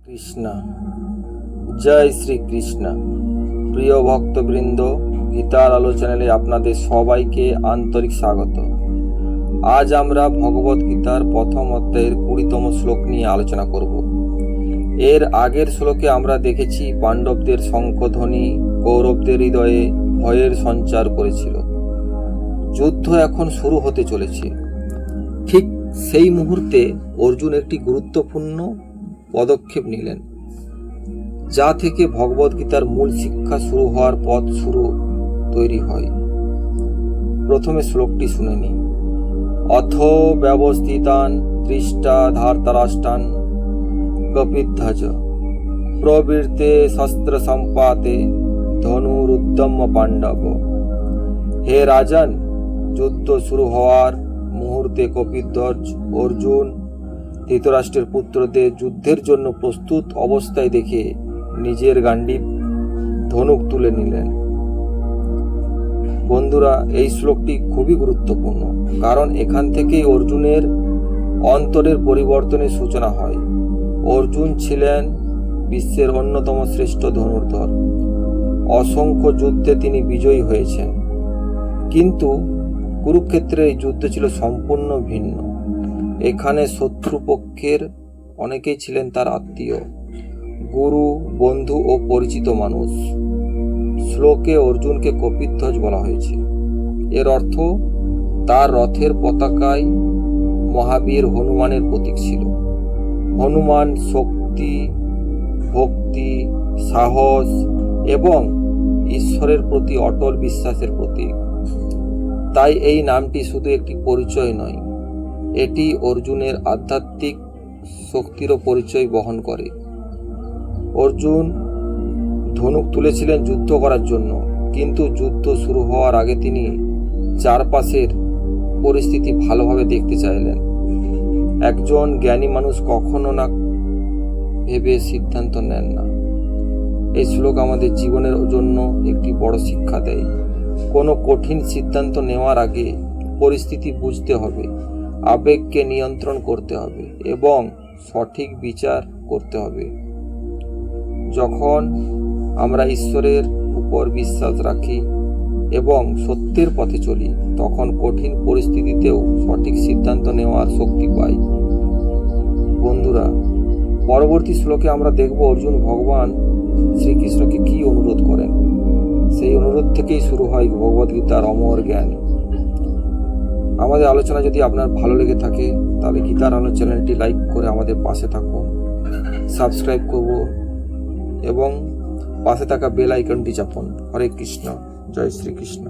কৃষ্ণ। জয় শ্রীকৃষ্ণ। প্রিয় ভক্তবৃন্দ, গীতার আলো চ্যানেলে আপনাদের সবাইকে আন্তরিক স্বাগত। আজ আমরা ভগবত গীতার প্রথম অধ্যায়ের 20তম শ্লোক নিয়ে আলোচনা করব। এর আগের শ্লোকে আমরা দেখেছি পাণ্ডবদের শঙ্খধ্বনি কৌরবদের হৃদয়ে ভয়ের সঞ্চার করেছিল। যুদ্ধ এখন শুরু হতে চলেছে। ঠিক সেই মুহূর্তে অর্জুন একটি গুরুত্বপূর্ণ পদক্ষেপ নিলেন, যা থেকে ভগবদ্গীতার মূল শিক্ষা শুরু হওয়ার পথ তৈরি হয়। প্রথমে শ্লোকটি শুনে নিই। অথ ব্যবস্থিতান দৃষ্টা ধার্তরাষ্ট্রান কপিধ্বজ প্রবৃত্তে শস্ত্র সম্পাতে ধনুরুদ্যম পাণ্ডব। হে রাজন, যুদ্ধ শুরু হওয়ার মুহূর্তে কপিধ্বজ অর্জুন ধৃতরাষ্ট্রের পুত্রদের যুদ্ধের জন্য প্রস্তুত অবস্থায় দেখে নিজের গান্ডীব ধনুক তুলে নিলেন। বন্ধুরা, এই শ্লোকটি খুবই গুরুত্বপূর্ণ, কারণ এখান থেকেই অর্জুনের অন্তরের পরিবর্তনের সূচনা হয়। অর্জুন ছিলেন বিশ্বের অন্যতম শ্রেষ্ঠ ধনুর্ধর। অসংখ্য যুদ্ধে তিনি বিজয়ী হয়েছেন, কিন্তু কুরুক্ষেত্রের এই যুদ্ধ ছিল সম্পূর্ণ ভিন্ন। এখানে শত্রুপক্ষের অনেকেই ছিলেন তার আত্মীয়, গুরু, বন্ধু ও পরিচিত মানুষ। শ্লোকে অর্জুনকে কপিধ্বজ বলা হয়েছে। এর অর্থ তার রথের পতাকায় মহাবীর হনুমানের প্রতীক ছিল। হনুমান শক্তি, ভক্তি, সাহস এবং ঈশ্বরের প্রতি অটল বিশ্বাসের প্রতীক। তাই এই নামটি শুধু একটি পরিচয় নয়, এটি অর্জুনের আধ্যাত্মিক শক্তিরও পরিচয় বহন করে। অর্জুন ধনুক তুলেছিলেন যুদ্ধ করার জন্য, কিন্তু যুদ্ধ শুরু হওয়ার আগে তিনি চারপাশের পরিস্থিতি ভালোভাবে দেখতে চাইলেন। একজন জ্ঞানী মানুষ কখনো না ভেবে সিদ্ধান্ত নেন না। এই শ্লোক আমাদের জীবনের জন্য একটি বড় শিক্ষা দেয়। কোনো কঠিন সিদ্ধান্ত নেওয়ার আগে পরিস্থিতি বুঝতে হবে, আবেগকে নিয়ন্ত্রণ করতে হবে এবং সঠিক বিচার করতে হবে। যখন আমরা ঈশ্বরের উপর বিশ্বাস রাখি এবং সত্যের পথে চলি, তখন কঠিন পরিস্থিতিতেও সঠিক সিদ্ধান্ত নেওয়ার শক্তি পাই। বন্ধুরা, পরবর্তী শ্লোকে আমরা দেখব অর্জুন ভগবান শ্রীকৃষ্ণকে কি অনুরোধ করেন। সেই অনুরোধ থেকেই শুরু হয় ভগবদ্গীতার অমর জ্ঞান। আমাদের আলোচনা যদি আপনার ভালো লেগে থাকে, তাহলে গীতার আলো চ্যানেলটি লাইক করে আমাদের পাশে থাকুন, সাবস্ক্রাইব করুন এবং পাশে থাকা বেল আইকনটি চাপুন। হরে কৃষ্ণ। জয় শ্রীকৃষ্ণ।